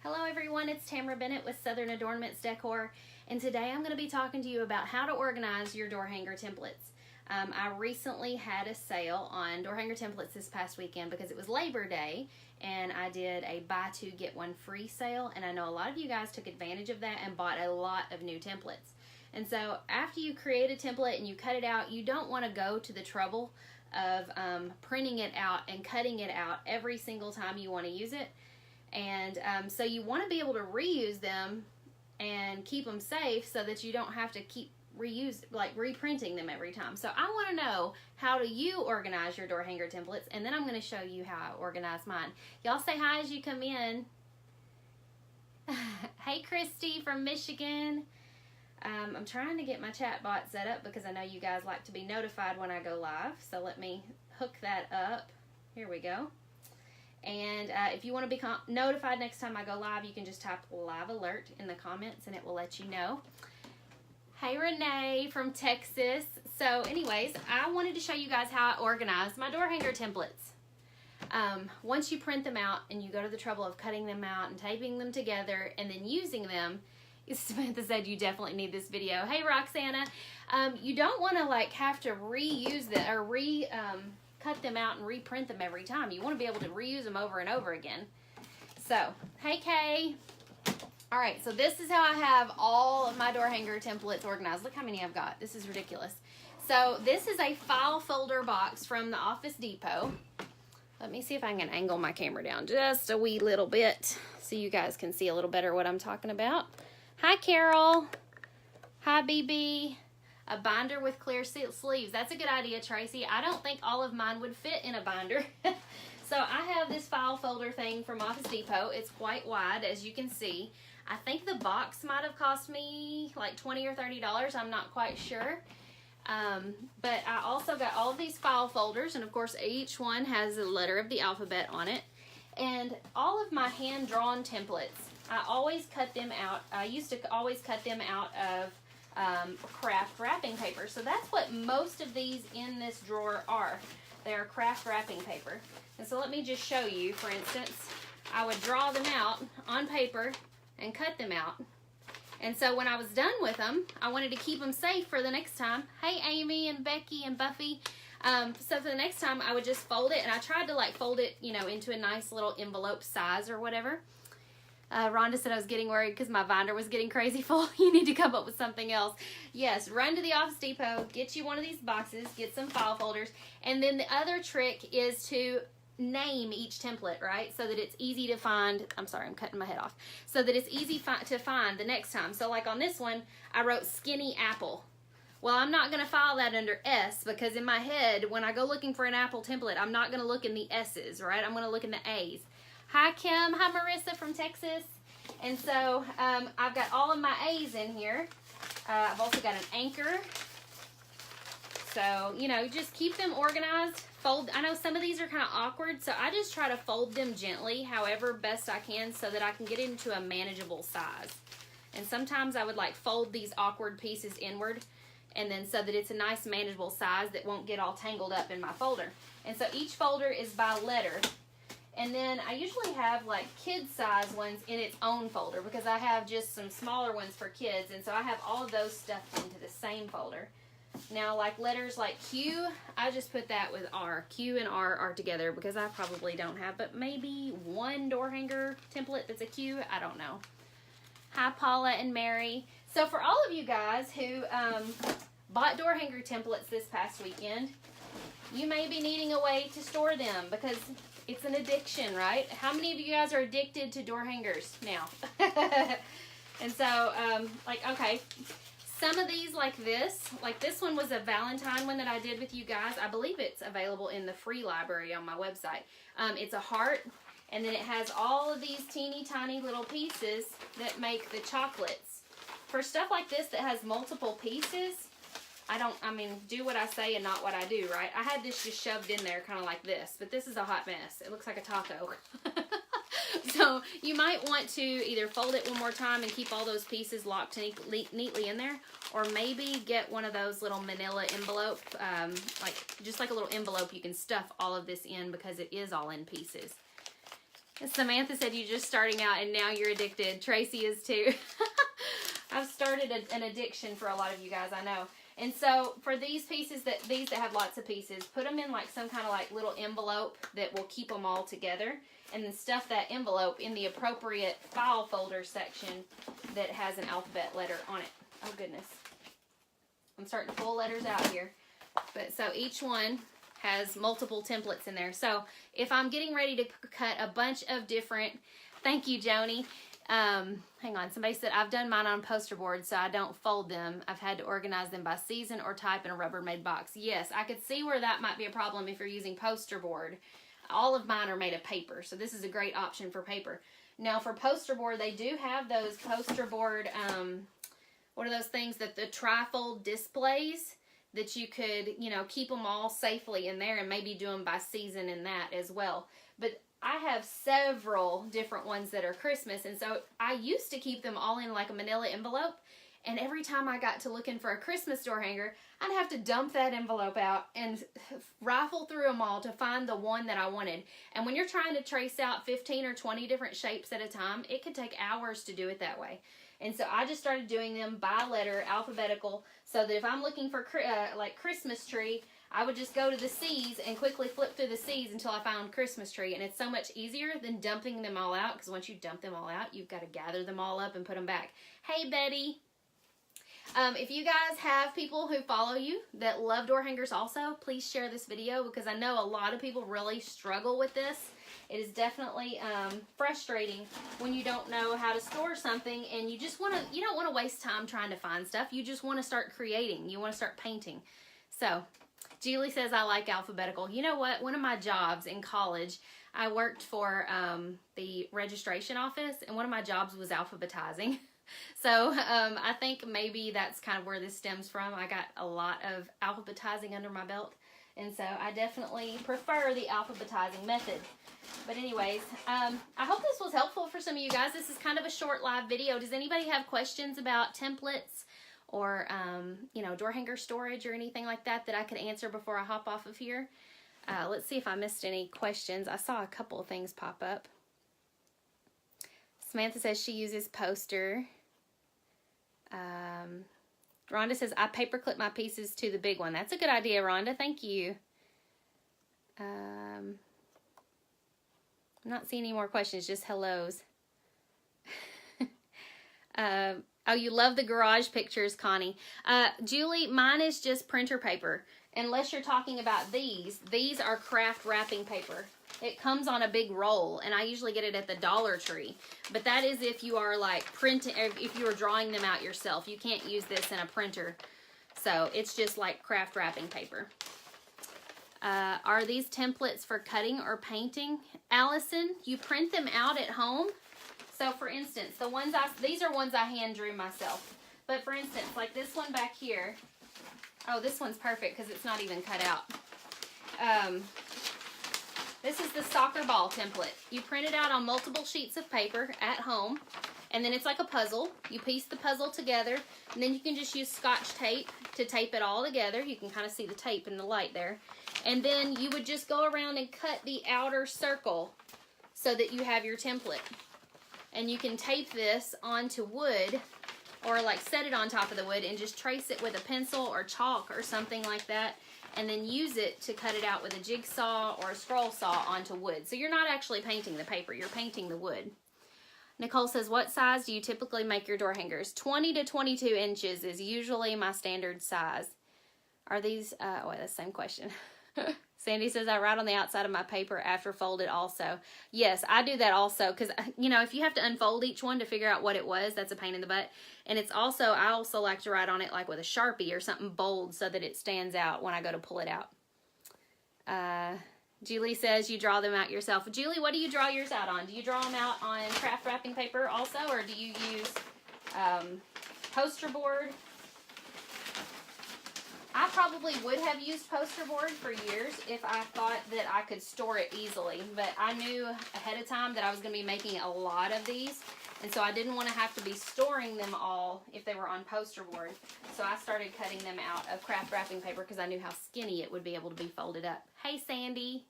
Hello everyone, it's Tamara Bennett with Southern Adornments Decor, and today I'm going to be talking to you about how to organize your door hanger templates. I recently had a sale on door hanger templates this past weekend because it was Labor Day, and I did a buy two get one free sale, and I know a lot of you guys took advantage of that and bought a lot of new templates. And so after you create a template and you cut it out, you don't want to go to the trouble of printing it out and cutting it out every single time you want to use it. And so you want to be able to reuse them and keep them safe so that you don't have to keep reprinting them every time. So I want to know, how do you organize your door hanger templates? And then I'm going to show you how I organize mine. Y'all say hi as you come in. Hey Christy from Michigan. I'm trying to get my chat bot set up because I know you guys like to be notified when I go live. So let me hook that up. Here we go. And if you want to be notified next time I go live, you can just type live alert in the comments and it will let you know. Hey Renee from Texas. So anyways, I wanted to show you guys how I organize my door hanger templates. Once you print them out and you go to the trouble of cutting them out and taping them together and then using them, Samantha said you definitely need this video. Hey Roxana, you don't want to have to reuse them or cut them out and reprint them every time. You want to be able to reuse them over and over again. So, hey Kay. All right, so this is how I have all of my door hanger templates organized. Look how many I've got. This is ridiculous. So this is a file folder box from the Office Depot. Let me see if I can angle my camera down just a wee little bit so you guys can see a little better what I'm talking about. Hi Carol. Hi BB. A binder with clear sleeves. That's a good idea, Tracy. I don't think all of mine would fit in a binder. So I have this file folder thing from Office Depot. It's quite wide, as you can see. I think the box might have cost me like $20 or $30. I'm not quite sure. But I also got all of these file folders, and of course each one has a letter of the alphabet on it. And all of my hand-drawn templates, I always cut them out. I used to always cut them out of craft wrapping paper. So that's what most of these in this drawer are. They are craft wrapping paper. And so let me just show you. For instance, I would draw them out on paper and cut them out. And so when I was done with them, I wanted to keep them safe for the next time. Hey Amy and Becky and Buffy. So for the next time, I would just fold it, and I tried to fold it, into a nice little envelope size or whatever. Rhonda said I was getting worried because my binder was getting crazy full. You need to come up with something else. Yes, run to the Office Depot, get you one of these boxes, get some file folders, and then the other trick is to name each template, right? So that it's easy to find. I'm sorry, I'm cutting my head off. So that it's easy to find the next time. So like on this one, I wrote Skinny Apple. Well, I'm not going to file that under S because in my head, when I go looking for an apple template, I'm not going to look in the S's, right? I'm going to look in the A's. Hi Kim, hi Marissa from Texas. And so I've got all of my A's in here. I've also got an anchor. So, just keep them organized. Fold. I know some of these are kind of awkward, so I just try to fold them gently, however best I can, so that I can get into a manageable size. And sometimes I would fold these awkward pieces inward, and then so that it's a nice manageable size that won't get all tangled up in my folder. And so each folder is by letter. And then I usually have kid size ones in its own folder because I have just some smaller ones for kids, and so I have all of those stuffed into the same folder. Now letters like Q, I just put that with R. Q and R are together because I probably don't have but maybe one door hanger template that's a Q. I don't know. Hi Paula and Mary. So for all of you guys who bought door hanger templates this past weekend, you may be needing a way to store them because it's an addiction, right? How many of you guys are addicted to door hangers now? And so, okay, some of these this one was a Valentine one that I did with you guys. I believe it's available in the free library on my website. It's a heart, and then it has all of these teeny tiny little pieces that make the chocolates. For stuff like this that has multiple pieces, do what I say and not what I do, right? I had this just shoved in there kind of like this, but this is a hot mess. It looks like a taco. So you might want to either fold it one more time and keep all those pieces locked neatly in there, or maybe get one of those little manila envelope, just like a little envelope you can stuff all of this in because it is all in pieces. Samantha said you're just starting out and now you're addicted. Tracy is too. I've started an addiction for a lot of you guys, I know. And so for these pieces, that have lots of pieces, put them in like some kind of like little envelope that will keep them all together. And then stuff that envelope in the appropriate file folder section that has an alphabet letter on it. Oh goodness. I'm starting to pull letters out here. But so each one has multiple templates in there. So if I'm getting ready to cut a bunch of different, thank you, Joni. Hang on, somebody said I've done mine on poster board so I don't fold them. I've had to organize them by season or type in a Rubbermaid box. Yes, I could see where that might be a problem if you're using poster board. All of mine are made of paper, so this is a great option for paper. Now for poster board, they do have those poster board, what are those things that the trifold displays that you could, you know, keep them all safely in there and maybe do them by season in that as well. But I have several different ones that are Christmas, and so I used to keep them all in like a manila envelope, and every time I got to looking for a Christmas door hanger, I'd have to dump that envelope out and rifle through them all to find the one that I wanted. And when you're trying to trace out 15 or 20 different shapes at a time, it could take hours to do it that way. And so I just started doing them by letter, alphabetical, so that if I'm looking for like Christmas tree, I would just go to the C's and quickly flip through the C's until I found Christmas tree. And it's so much easier than dumping them all out, because once you dump them all out, you've got to gather them all up and put them back. Hey, Betty. If you guys have people who follow you that love door hangers also, please share this video, because I know a lot of people really struggle with this. It is definitely frustrating when you don't know how to store something and you don't want to waste time trying to find stuff. You just want to start creating. You want to start painting. So Julie says, I like alphabetical. You know what? One of my jobs in college, I worked for the registration office, and one of my jobs was alphabetizing. So I think maybe that's kind of where this stems from. I got a lot of alphabetizing under my belt, and so I definitely prefer the alphabetizing method. But anyways, I hope this was helpful for some of you guys. This is kind of a short live video. Does anybody have questions about templates or, you know, door hanger storage or anything like that that I could answer before I hop off of here? Let's see if I missed any questions. I saw a couple of things pop up. Samantha says she uses poster. Rhonda says, I paperclip my pieces to the big one. That's a good idea, Rhonda. Thank you. I'm not seeing any more questions, just hellos. Oh, you love the garage pictures, Connie. Julie, mine is just printer paper. Unless you're talking about these are craft wrapping paper. It comes on a big roll, and I usually get it at the Dollar Tree. But that is if you are like printing, if you are drawing them out yourself. You can't use this in a printer. So it's just like craft wrapping paper. Are these templates for cutting or painting? Allison, you print them out at home. So for instance, these are ones I hand drew myself. But for instance, like this one back here. Oh, this one's perfect because it's not even cut out. This is the soccer ball template. You print it out on multiple sheets of paper at home, and then it's like a puzzle. You piece the puzzle together, and then you can just use Scotch tape to tape it all together. You can kind of see the tape in the light there. And then you would just go around and cut the outer circle so that you have your template. And you can tape this onto wood, or like set it on top of the wood and just trace it with a pencil or chalk or something like that, and then use it to cut it out with a jigsaw or a scroll saw onto wood. So you're not actually painting the paper, you're painting the wood. Nicole says, what size do you typically make your door hangers? 20 to 22 inches is usually my standard size. Are these, oh wait, that's the same question. Sandy says, I write on the outside of my paper after folded also. Yes, I do that also, because, you know, if you have to unfold each one to figure out what it was, that's a pain in the butt. And it's also, I also like to write on it like with a Sharpie or something bold so that it stands out when I go to pull it out. Julie says you draw them out yourself. Julie, what do you draw yours out on? Do you draw them out on craft wrapping paper also, or do you use poster board? I probably would have used poster board for years if I thought that I could store it easily, but I knew ahead of time that I was going to be making a lot of these, and so I didn't want to have to be storing them all if they were on poster board. So I started cutting them out of craft wrapping paper because I knew how skinny it would be able to be folded up. Hey, Sandy.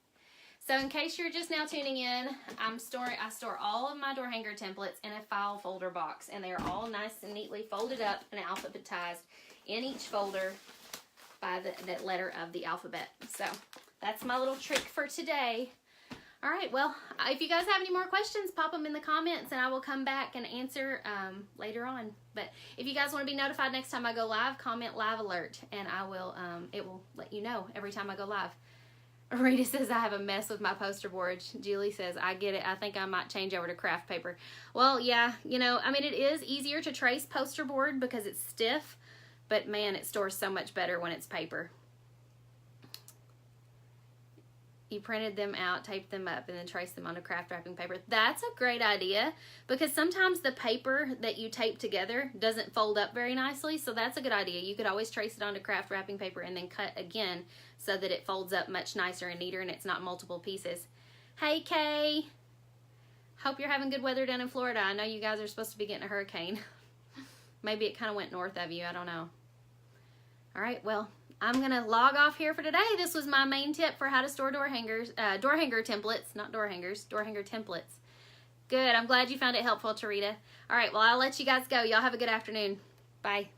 So in case you're just now tuning in, I store all of my door hanger templates in a file folder box, and they are all nice and neatly folded up and alphabetized in each folder by that letter of the alphabet. So that's my little trick for today. All right, well, if you guys have any more questions, pop them in the comments and I will come back and answer later on. But if you guys want to be notified next time I go live, comment live alert and I will, it will let you know every time I go live. Rita says I have a mess with my poster board. Julie says, I get it. I think I might change over to craft paper. Well, yeah, you know, I mean, it is easier to trace poster board because it's stiff, but man, it stores so much better when it's paper. You printed them out, taped them up, and then traced them onto craft wrapping paper. That's a great idea because sometimes the paper that you tape together doesn't fold up very nicely, so that's a good idea. You could always trace it onto craft wrapping paper and then cut again so that it folds up much nicer and neater and it's not multiple pieces. Hey, Kay. Hope you're having good weather down in Florida. I know you guys are supposed to be getting a hurricane. Maybe it kind of went north of you. I don't know. All right, well, I'm going to log off here for today. This was my main tip for how to store door hangers, door hanger templates, not door hangers, door hanger templates. Good. I'm glad you found it helpful, Tarita. All right, well, I'll let you guys go. Y'all have a good afternoon. Bye.